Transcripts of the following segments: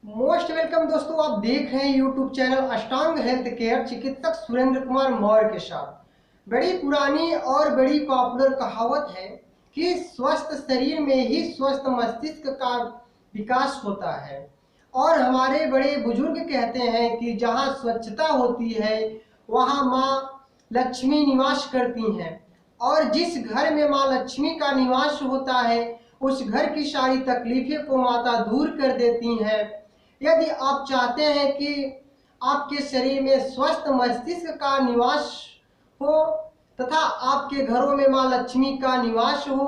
Most welcome दोस्तों, आप देख रहे हैं यूट्यूब चैनल अष्टांग हेल्थ केयर चिकित्सक सुरेंद्र कुमार मौर्य के साथ। बड़ी पुरानी और बड़ी पॉपुलर कहावत है कि स्वस्थ शरीर में ही स्वस्थ मस्तिष्क का विकास होता है। और हमारे बड़े बुजुर्ग कहते हैं कि जहाँ स्वच्छता होती है वहाँ माँ लक्ष्मी निवास करती हैं, और जिस घर में माँ लक्ष्मी का निवास होता है उस घर की सारी तकलीफें को माता दूर कर देती हैं। यदि आप चाहते हैं कि आपके शरीर में स्वस्थ मस्तिष्क का निवास हो तथा आपके घरों में माँ लक्ष्मी का निवास हो,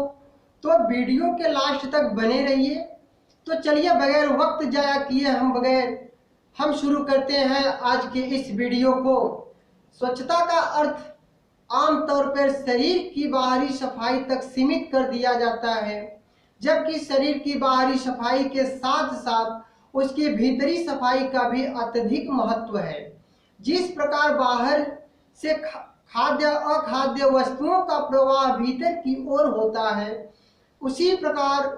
तो वीडियो के लास्ट तक बने रहिए। तो चलिए बगैर वक्त जाया किए हम शुरू करते हैं आज के इस वीडियो को। स्वच्छता का अर्थ आमतौर पर शरीर की बाहरी सफाई तक सीमित कर दिया जाता है, जबकि शरीर की बाहरी सफाई के साथ साथ उसकी भीतरी सफाई का भी अत्यधिक महत्व है। जिस प्रकार बाहर से खाद्य अखाद्य वस्तुओं का प्रवाह भीतर की ओर होता है, उसी प्रकार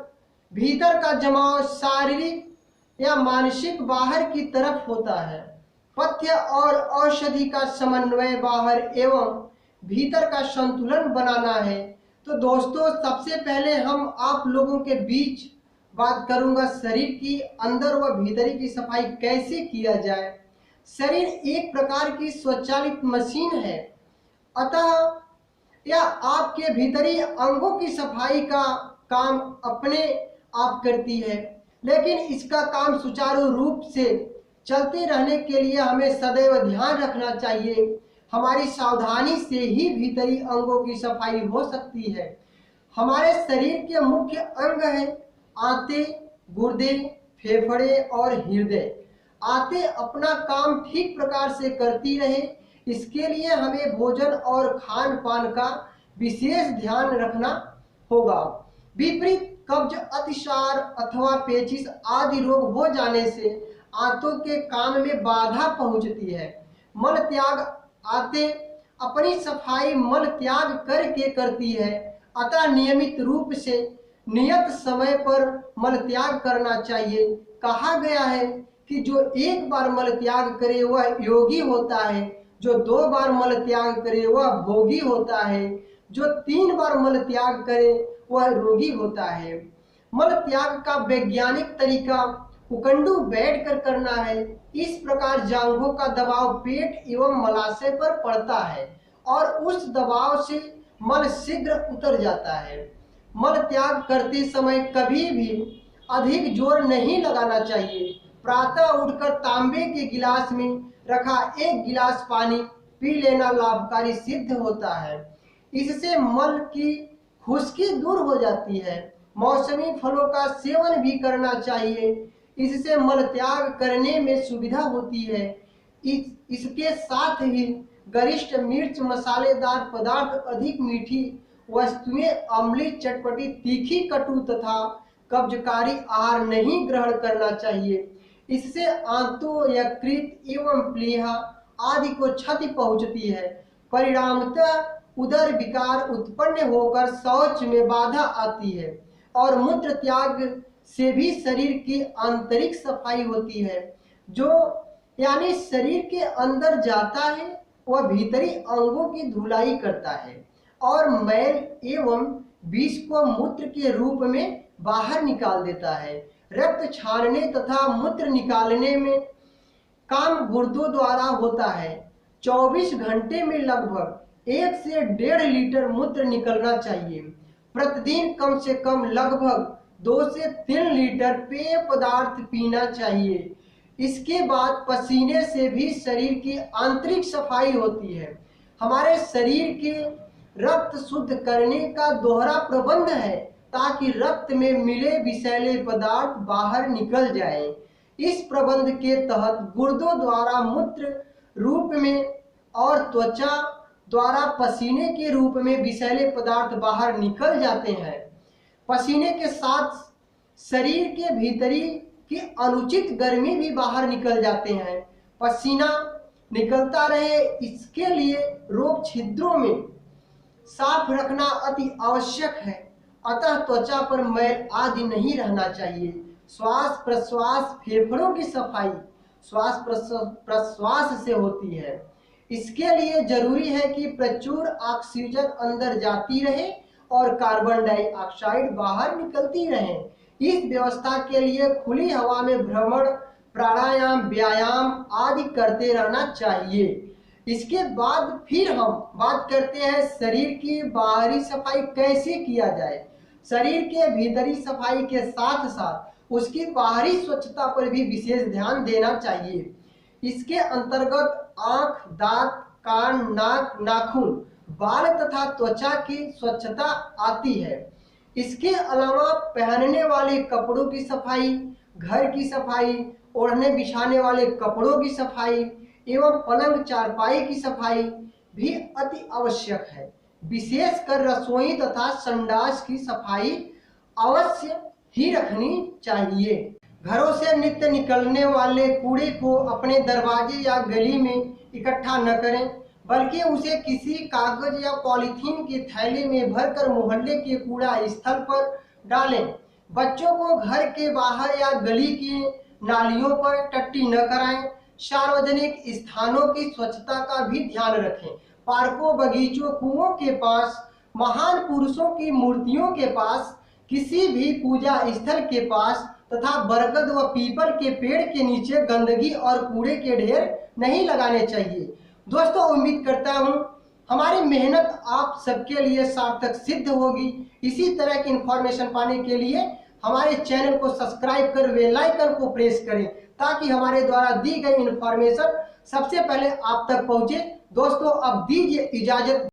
भीतर का जमाव शारीरिक या मानसिक बाहर की तरफ होता है। पथ्य और औषधि का समन्वय बाहर एवं भीतर का संतुलन बनाना है। तो दोस्तों, सबसे पहले हम आप लोगों के बीच बात करूंगा शरीर की अंदर व भीतरी की सफाई कैसे किया जाए। शरीर एक प्रकार की स्वचालित मशीन है, अतः यह आपके भीतरी अंगों की सफाई का काम अपने आप करती है, लेकिन इसका काम सुचारू रूप से चलते रहने के लिए हमें सदैव ध्यान रखना चाहिए। हमारी सावधानी से ही भीतरी अंगों की सफाई हो सकती है। हमारे शरीर के मुख्य अंग हैं आंतें, गुर्दे, फेफड़े और हृदय। आंतें अपना काम ठीक प्रकार से करती रहे, इसके लिए हमें भोजन और खान पान का विशेष ध्यान रखना होगा। विपरीत कब्ज, अतिसार अथवा पेचिश आदि रोग हो जाने से आंतों के काम में बाधा पहुंचती है। मल त्याग, आंतें अपनी सफाई मल त्याग करके करती है, अतः नियमित रूप से नियत समय पर मल त्याग करना चाहिए। कहा गया है कि जो एक बार मल त्याग करे वह योगी होता है, जो 2 बार मल त्याग करे वह भोगी होता है, जो 3 बार मल त्याग करे वह रोगी होता है। मल त्याग का वैज्ञानिक तरीका उकंडू बैठकर करना है। इस प्रकार जांघों का दबाव पेट एवं मलाशय पर पड़ता है और उस दबाव से मल शीघ्र उतर जाता है। मल त्याग करते समय कभी भी अधिक जोर नहीं लगाना चाहिए। प्रातः उठकर तांबे के गिलास में रखा 1 गिलास पानी पी लेना लाभकारी सिद्ध होता है। इससे मल की खुश्की दूर हो जाती है। मौसमी फलों का सेवन भी करना चाहिए, इससे मल त्याग करने में सुविधा होती है। इसके साथ ही गरिष्ठ मिर्च, मसालेदार पदार्थ, अधिक मीठी वस्तुएं, अम्लीय, चटपटी, तीखी, कटु तथा कब्जकारी आहार नहीं ग्रहण करना चाहिए। इससे आंतों, यकृत एवं प्लीहा आदि को क्षति पहुंचती है। परिणामतः उदर विकार उत्पन्न होकर शौच में बाधा आती है और मूत्र त्याग से भी शरीर की आंतरिक सफाई होती है। जो यानी शरीर के अंदर जाता है वह भीतरी अंगों की धुलाई करता है और मैल एवं विष को मूत्र के रूप में बाहर निकाल देता है। रक्त छानने तथा मूत्र निकालने में काम गुर्दों द्वारा होता है। 24 घंटे में लगभग 1 से 1.5 लीटर मूत्र निकलना चाहिए। प्रतिदिन कम से कम लगभग 2 से 3 लीटर पेय पदार्थ पीना चाहिए। इसके बाद पसीने से भी शरीर की आंतरिक सफाई होती है। हमारे शरीर के रक्त शुद्ध करने का दोहरा प्रबंध है ताकि रक्त में मिले विषैले पदार्थ बाहर निकल जाएं। इस प्रबंध के तहत गुर्दों द्वारा मूत्र रूप में और त्वचा द्वारा पसीने के रूप में विषैले पदार्थ बाहर निकल जाते हैं। पसीने के साथ शरीर के भीतरी की अनुचित गर्मी भी बाहर निकल जाते हैं। पसीना निकलता रहे, इसके लिए रोग छिद्रों में साफ रखना अति आवश्यक है, अतः त्वचा पर मैल आदि नहीं रहना चाहिए। श्वास प्रश्वास, फेफड़ों की सफाई श्वास प्रश्वास से होती है। इसके लिए जरूरी है कि प्रचुर ऑक्सीजन अंदर जाती रहे और कार्बन डाइऑक्साइड बाहर निकलती रहे। इस व्यवस्था के लिए खुली हवा में भ्रमण, प्राणायाम, व्यायाम आदि करते रहना चाहिए। इसके बाद फिर हम बात करते हैं शरीर की बाहरी सफाई कैसे किया जाए। शरीर के भीतरी सफाई के साथ साथ उसकी बाहरी स्वच्छता पर भी विशेष ध्यान देना चाहिए। इसके अंतर्गत आंख, दांत, कान, नाक, नाखून, बाल तथा त्वचा की स्वच्छता आती है। इसके अलावा पहनने वाले कपड़ों की सफाई, घर की सफाई, ओढ़ने बिछाने वाले कपड़ों की सफाई एवं पलंग चारपाई की सफाई भी अति आवश्यक है। विशेषकर रसोई तथा संडास की सफाई अवश्य ही रखनी चाहिए। घरों से नित्य निकलने वाले कूड़े को अपने दरवाजे या गली में इकट्ठा न करें, बल्कि उसे किसी कागज या पॉलीथीन के थैले में भरकर मोहल्ले के कूड़ा स्थल पर डालें। बच्चों को घर के बाहर या गली की नालियों पर टट्टी न कराएं। सार्वजनिक स्थानों की स्वच्छता का भी ध्यान रखें। पार्कों, बगीचों, कुओं के पास, महान पुरुषों की मूर्तियों के पास, किसी भी पूजा स्थल के पास तथा बरगद व पीपल के पेड़ के नीचे गंदगी और कूड़े के ढेर नहीं लगाने चाहिए। दोस्तों, उम्मीद करता हूं हमारी मेहनत आप सबके लिए सार्थक सिद्ध होगी। इसी तरह की इंफॉर्मेशन पाने के लिए हमारे चैनल को सब्सक्राइब कर बेल आइकन को प्रेस करें, ताकि हमारे द्वारा दी गई इंफॉर्मेशन सबसे पहले आप तक पहुंचे। दोस्तों, अब दीजिए इजाजत।